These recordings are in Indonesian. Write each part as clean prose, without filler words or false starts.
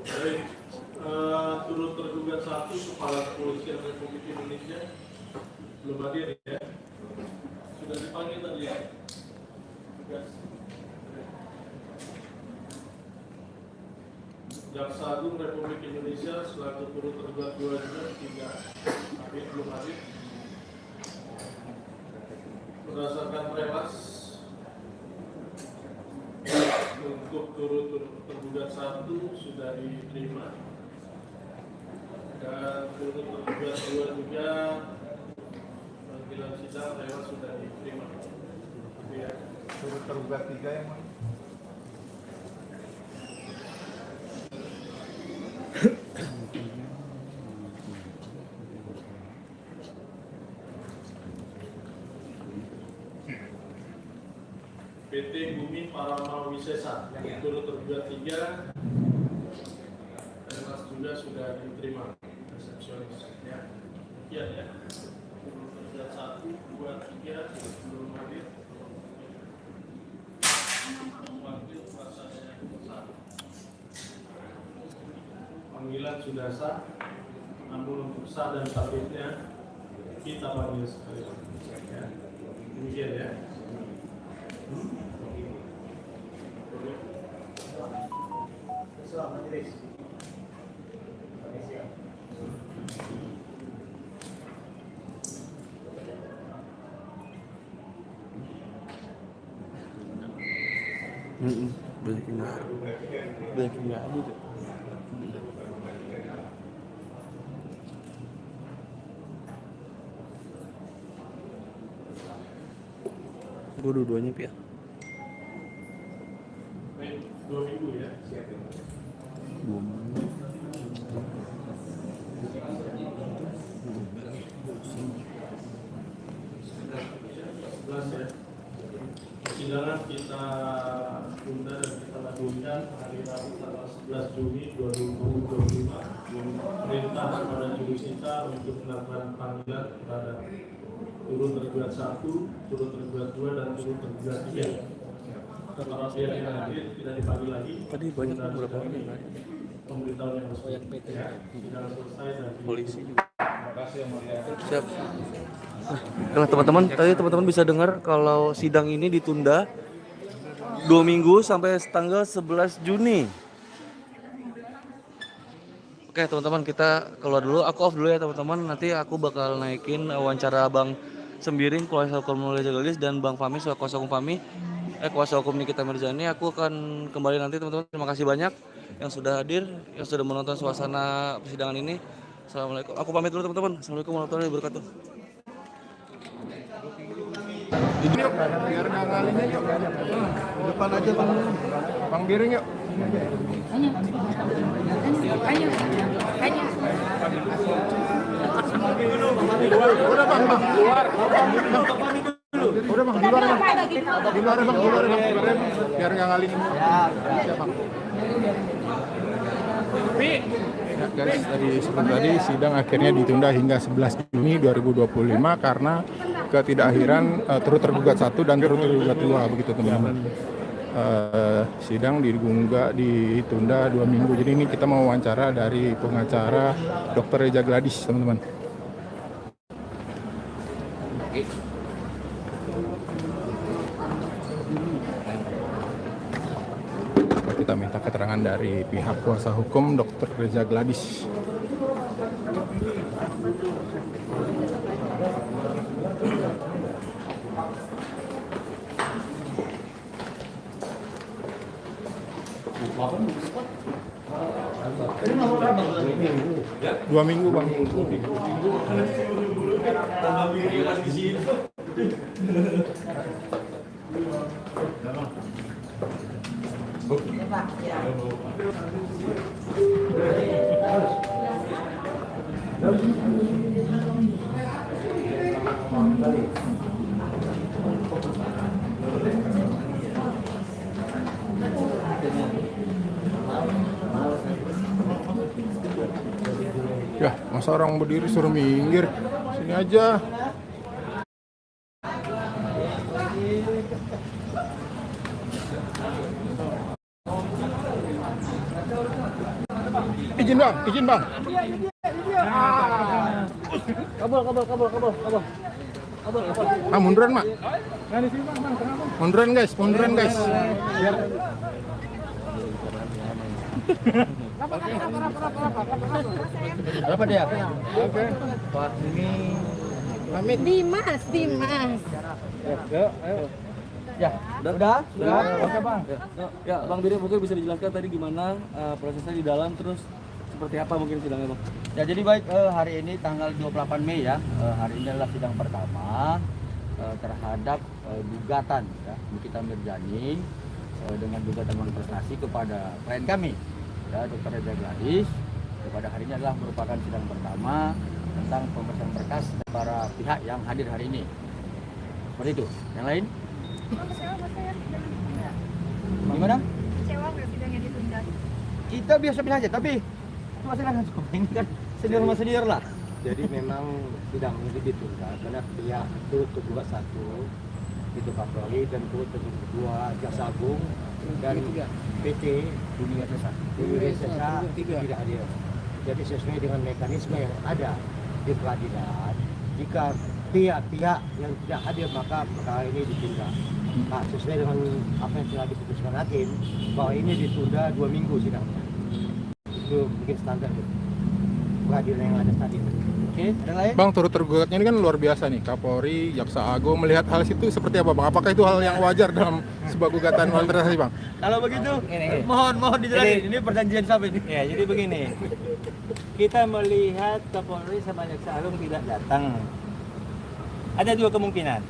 Baik, turut tergugat satu Kepala Kepolisian Republik Indonesia belum hadir ya. Sudah dipanggil tadi ya. Tugas. Jaksa Agung Republik Indonesia selaku turut tergugat 2 juga 3 tapi belum hadir. Berdasarkan prelas untuk turut tergugat 1 sudah diterima dan turut tergugat 2 juga panggilan sidang prelas sudah diterima. Ya. Turut tergugat 3 yang mana? PT Bumi Parama Wisesa yang turut tergugat 3 prelas juga sudah diterima resepsionis ya. Sekian ya. Turut tergugat 1, 2, 3 belum hadir. Panggilan sudah sah, namun untuk sah dan tatibnya kita panggil sekali. Ya. Demikian ya. Selamat majelis. Banyak nggak ada tuh. Gue dua-duanya Pia. Baik, 2 minggu ya. Siap ya. 2 minggu. Ya. Persidangan kita tunda dan kita lakukan hari Rabu tanggal 11 Juni 2025. Perintah kepada jurusita untuk melakukan panggilan kepada turut tergugat 1, turut tergugat 2 dan turut tergugat 3. Para pihak yang hadir tidak dipanggil lagi. Tadi banyak beberapa orang yang hadir. Pemberitahuan yang harus PT ya. Sidang selesai dan Polisi juga. Terima kasih yang mulia. Siap. Nah, teman-teman, tadi teman-teman bisa dengar kalau sidang ini ditunda 2 minggu sampai tanggal 11 Juni. Oke, teman-teman, kita keluar dulu. Aku off dulu ya, teman-teman. Nanti aku bakal naikin wawancara Bang Sembiring, kuasa hukum Mulya Jagalis, dan Bang Fahmi, kuasa hukum Fahmi. Kuasa hukum Nikita Mirzani. Aku akan kembali nanti, teman-teman. Terima kasih banyak yang sudah hadir, yang sudah menonton suasana persidangan ini. Assalamualaikum. Aku pamit dulu, teman-teman. Assalamualaikum warahmatullahi wabarakatuh. Yuk, biar nggak ngalinya yuk. Depan aja Bang Biring yuk. Udah Bang, keluar. Udah Bang, di luar Bang. Di luar Bang, biar nggak ngalih. Siap Bang. Ya, guys, tadi sidang akhirnya ditunda hingga 11 Juni 2025 karena ketidakhadiran turut tergugat 1 dan turut tergugat 2 begitu teman-teman. Sidang ditunda 2 minggu. Jadi ini kita mau wawancara dari pengacara Dr. Reza Gladys, teman-teman. Kita minta keterangan dari pihak kuasa hukum Dr. Reza Gladys. Dua minggu Bang. Ya, masa orang berdiri suruh minggir? Sini aja. Izin bang, izin bang. Kabul. Munduran mak. Munduran guys. Berapa dia? Oke. Pamit. Dimas. Ya, udah. Oke bang. Ya, Bang Biri mungkin bisa dijelaskan tadi gimana prosesnya di dalam, terus seperti apa mungkin sidangnya bang? Ya jadi baik, hari ini tanggal 28 Mei ya, hari ini adalah sidang pertama terhadap gugatan ya, Nikita Mirzani dengan gugatan manifestasi kepada klien kami ya, Dr. Reza Gladys. Pada hari ini adalah merupakan sidang pertama tentang pemeriksaan berkas para pihak yang hadir hari ini. Seperti itu. Yang lain? Gimana? Kecewa nggak sidangnya ditunda? Kita biasa-biasa aja, tapi itu masalah ini kan senior sama senior lah. Jadi memang sidang ini ditunda karena pihak turut tergugat satu itu Kapolri dan turut tergugat kedua Jaksa Agung dan PT Dunia Sesa tidak hadir. Jadi sesuai dengan mekanisme yang ada di pengadilan, jika pihak-pihak yang tidak hadir maka perkara ini ditunda. Nah, sesuai dengan apa yang telah diputuskan hakim bahwa ini ditunda 2 minggu sidangnya. Itu mungkin standar pengadilan yang ada tadi. Oke, ada lain? Bang, turut tergugatnya ini kan luar biasa nih. Kapolri, Jaksa Agung melihat hal itu seperti apa bang? Apakah itu hal yang wajar dalam sebuah gugatan manifestasi bang? Kalau begitu, mohon dijelasin. Ini perjanjian siapa ini? Ya, jadi begini. Kita melihat Kapolri sama Jaksa Agung tidak datang. Ada dua kemungkinan.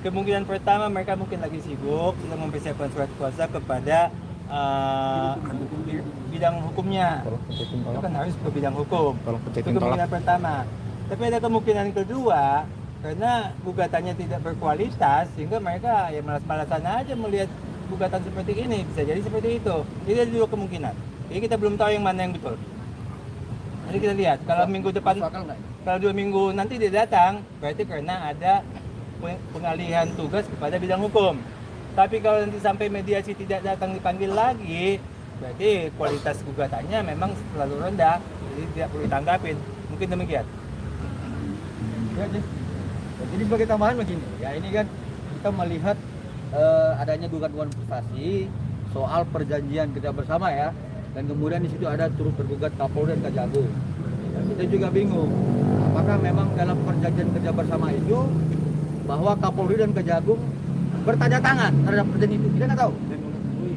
Kemungkinan pertama mereka mungkin lagi sibuk sedang mempersiapkan surat kuasa kepada bidang hukumnya. Itu kan harus ke bidang hukum. Itu kemungkinan pertama. Tapi ada kemungkinan kedua, karena gugatannya tidak berkualitas sehingga mereka ya malas-malasan aja melihat gugatan seperti ini. Bisa jadi seperti itu. Jadi ada dua kemungkinan. Jadi kita belum tahu yang mana yang betul. Jadi kita lihat kalau minggu depan, kalau 2 minggu nanti dia datang, berarti karena ada pengalihan tugas kepada bidang hukum. Tapi kalau nanti sampai mediasi tidak datang dipanggil lagi, berarti kualitas gugatannya memang terlalu rendah, jadi tidak perlu ditanggapin. Mungkin demikian. Ya, jadi sebagai tambahan begini, ya ini kan kita melihat adanya gugatan manifestasi soal perjanjian kerja bersama ya, dan kemudian di situ ada turut tergugat Kapolri dan Kejagung. Ya, kita juga bingung, apakah memang dalam perjanjian kerja bersama itu bahwa Kapolri dan Kejagung bertanda tangan terhadap perjanjian itu, kita nggak tahu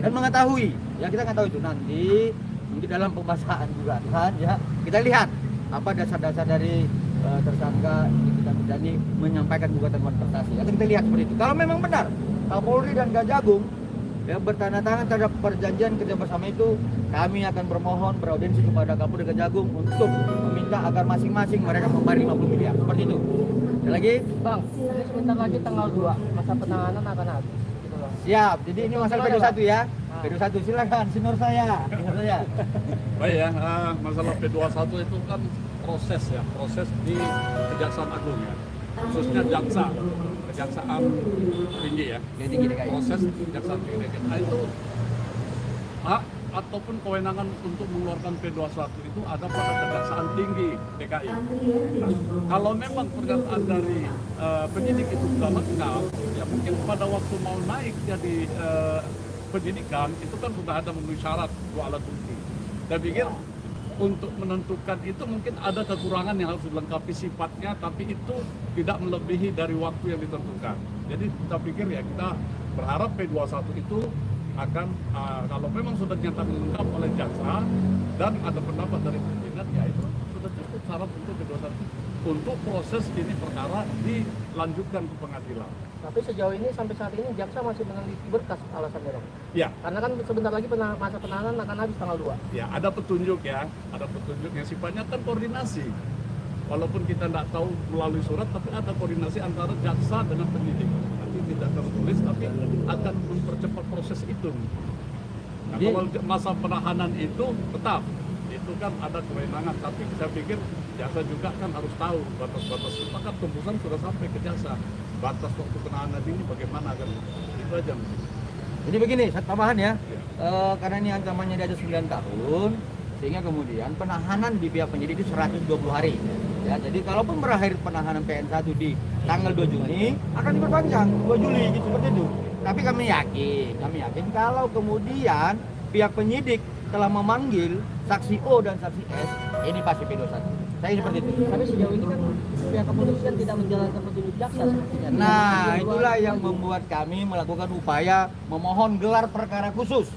dan mengetahui. Ya kita nggak tahu itu, nanti mungkin dalam pembahasan gugatan ya kita lihat apa dasar-dasar dari tersangka Nikita Mirzani menyampaikan gugatan manifestasi. Akan kita lihat seperti itu. Kalau memang benar Kapolri dan Kejagung ya bertanda tangan terhadap perjanjian kerja bersama itu, kami akan bermohon beraudiensi kepada Kapolri dan Kejagung untuk meminta agar masing-masing mereka membayar 50 miliar. Seperti itu. Ada lagi? Bang, ini sebentar lagi tanggal 2, masa penanganan akan habis. Gitu loh. Siap. Jadi ini masalah P21 ya. P21 silakan, senior saya. Baik ya, masalah P21 itu kan proses di Kejaksaan Agung ya, khususnya Kejaksaan Tinggi ya. Proses Kejaksaan Tinggi. Nah itu hak ataupun kewenangan untuk mengeluarkan P21 itu ada pada Kejaksaan Tinggi DKI. Nah, kalau memang pernyataan dari penyidik itu sudah lengkap, ya mungkin pada waktu mau naik jadi penyidikan itu kan sudah ada memenuhi syarat 2 alat bukti. Saya pikir untuk menentukan itu mungkin ada kekurangan yang harus dilengkapi sifatnya, tapi itu tidak melebihi dari waktu yang ditentukan. Jadi kita pikir ya kita berharap P21 itu akan kalau memang sudah nyata lengkap oleh jaksa dan ada pendapat dari pimpinan, ya itu sudah cukup syarat untuk P21 untuk proses ini perkara dilanjutkan ke pengadilan. Tapi sejauh ini sampai saat ini jaksa masih meneliti berkas alasannya dong. Ya. Karena kan sebentar lagi masa penahanan akan habis tanggal 2. Ya, ada petunjuk yang sifatnya kan koordinasi. Walaupun kita tidak tahu melalui surat, tapi ada koordinasi antara jaksa dengan penyidik. Nanti tidak tertulis, tapi akan mempercepat proses itu. Nah, kalau masa penahanan itu tetap, itu kan ada kewenangan. Tapi saya pikir jaksa juga kan harus tahu batas-batas. Maka tembusan sudah sampai ke jaksa. Batas waktu penahanan ini bagaimana kan? Itu aja. Jadi begini, saya tambahan ya. Karena ini ancamannya di atas 9 tahun, sehingga kemudian penahanan di pihak penyidik itu 120 hari. Ya, jadi kalaupun berakhir penahanan PN1 di tanggal 2 Juni akan diperpanjang 2 Juli gitu seperti itu. Tapi kami yakin kalau kemudian pihak penyidik telah memanggil saksi O dan saksi S, ini pasti P21. Saya seperti itu. Tapi sejauh ini kan pihak kepolisian tidak menjalankan petunjuk jaksa sepertinya. Nah, itulah yang membuat kami melakukan upaya memohon gelar perkara khusus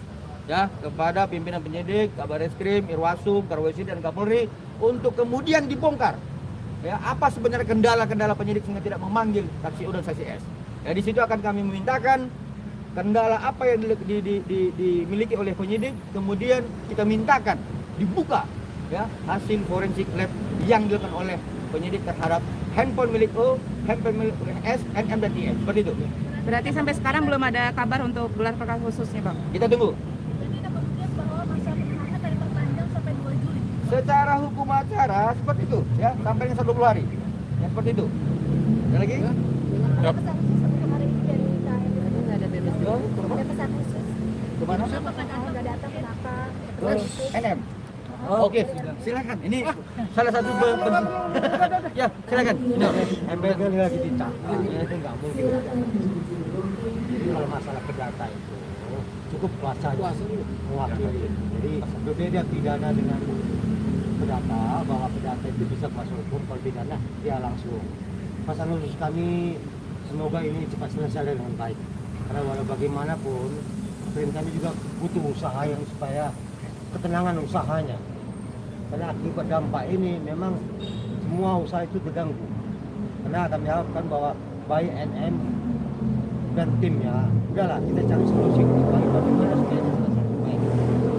ya kepada pimpinan penyidik, Kabar Reskrim, Irwasum, Karwesi dan Kapolri untuk kemudian dibongkar. Ya, apa sebenarnya kendala-kendala penyidik sehingga tidak memanggil saksi O dan saksi S. Ya, di situ akan kami memintakan kendala apa yang dimiliki oleh penyidik, kemudian kita mintakan dibuka ya hasil forensik lab yang dilakukan oleh penyidik terhadap handphone milik O, handphone milik S, NM dan IM. Seperti itu. Berarti sampai sekarang belum ada kabar untuk gelar perkara khususnya, Bang? Kita tunggu. Jadi dapat bukti bahwa masa penahanan dari perpanjang sampai 2 Juli. Secara hukum acara seperti itu ya, sampai 120 hari. Ya seperti itu. Ada lagi? Ada pesan khusus untuk hari ini dari KM? Ada bebas. Ada pesan khusus? Kemana? Kenapa penahanan nggak datang, kenapa? Terus NM. Oke, silakan. Ini salah satu ya, silakan. MPG lagi ditangkap, itu nggak mungkin. Jadi kalau masalah perdata itu cukup kuasa mewakili. Jadi berbeda pidana dengan perdata, bahwa perdata itu bisa kuasa hukum, kalau pidana dia langsung. Pasal khusus kami semoga ini cepat selesai dengan baik. Karena walau bagaimanapun, klien kami juga butuh usaha yang supaya ketenangan usahanya. Karena akibat dampak ini memang semua usaha itu terganggu. Karena kami harapkan bahwa baik NM dan timnya, udahlah kita cari solusi baik bagaimana supaya selesai.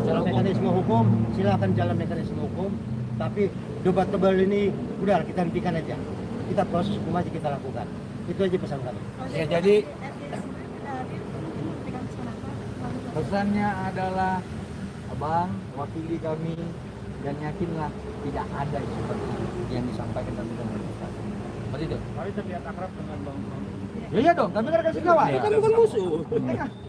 Secara mekanisme hukum, silakan jalan mekanisme hukum. Tapi debat-debat ini udah kita hentikan aja. Kita proses hukum aja kita lakukan. Itu aja pesan kami. Ya, jadi pesannya adalah Abang wakili kami dan yakinlah tidak ada seperti yang disampaikan dalam administrasi. Seperti itu. Mari terlihat akrab dengan Bang. Ya iya dong, kami rekan sejawat. Kita bukan musuh.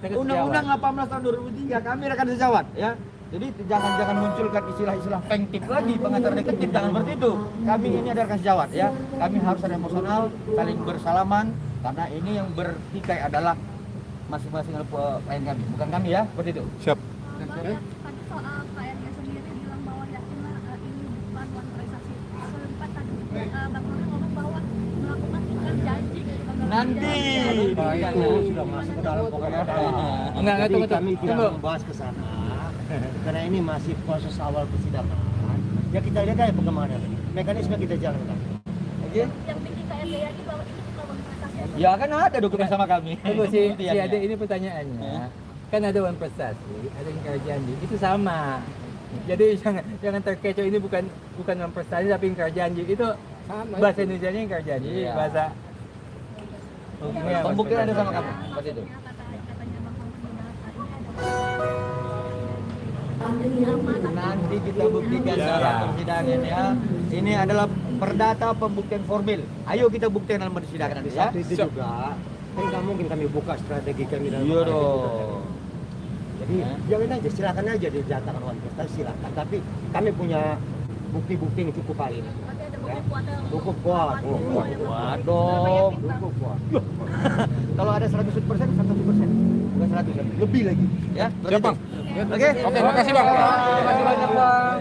Undang-Undang 18 tahun 2003 kami rekan sejawat ya. Jadi jangan munculkan istilah-istilah pengtip lagi, pengantar deketif, jangan seperti itu. Kami ini ada rekan sejawat ya. Kami harus ada emosional, saling bersalaman karena ini yang bertikai adalah masing-masing klien kami, bukan kami ya, seperti itu. Siap. Tadi soal KRG sendiri bilang bahwa yakinlah ini bukan one transaksi. Sempat tadi Bang Nuri ngomong bahwa melakukan ingkar janji. Nanti Itu sudah masuk ke dalam pokoknya. Enggak, Jadi tunggu. kami tidak membahas ke sana karena ini masih proses awal persidangan. Ya kita lihat aja perkembangannya. Mekanisme kita jalankan. Oke. Yang bikin KRG yakin bahwa ini bukan one transaksi. Ya kan ada dokumen sama kami. Tunggu si Buktiannya. Ade ini pertanyaannya. Kan ada one prestasi, ada ingkar janji. Itu sama. Jadi jangan terkecoh, ini bukan one prestasi tapi ingkar janji. Itu sama. Bahasa Indonesianya ingkar janji, Iya. bahasa hukumnya Pembuktian ada sama kami. Maksudnya Seperti itu. katanya Bang Nuri adalah Nanti kita buktikan dalam persidangan ya. Ini adalah perdata pembuktian formil. Ayo kita buktikan dalam persidangan nanti ya. itu juga. Kan nggak mungkin kami buka strategi kami dalam Iya perkara itu. dong. Jadi jangan aja, silakan aja dinyatakan one prestasi, silakan. Tapi kami punya bukti-bukti yang cukup kali ini. Cukup kuat. Kuat dong. Cukup kuat. Kalau ada 100%, 100%. Bukan 100, lebih lagi. Ya. Siap, Bang. Oke. Oke, makasih, Bang. Terima kasih banyak, Bang.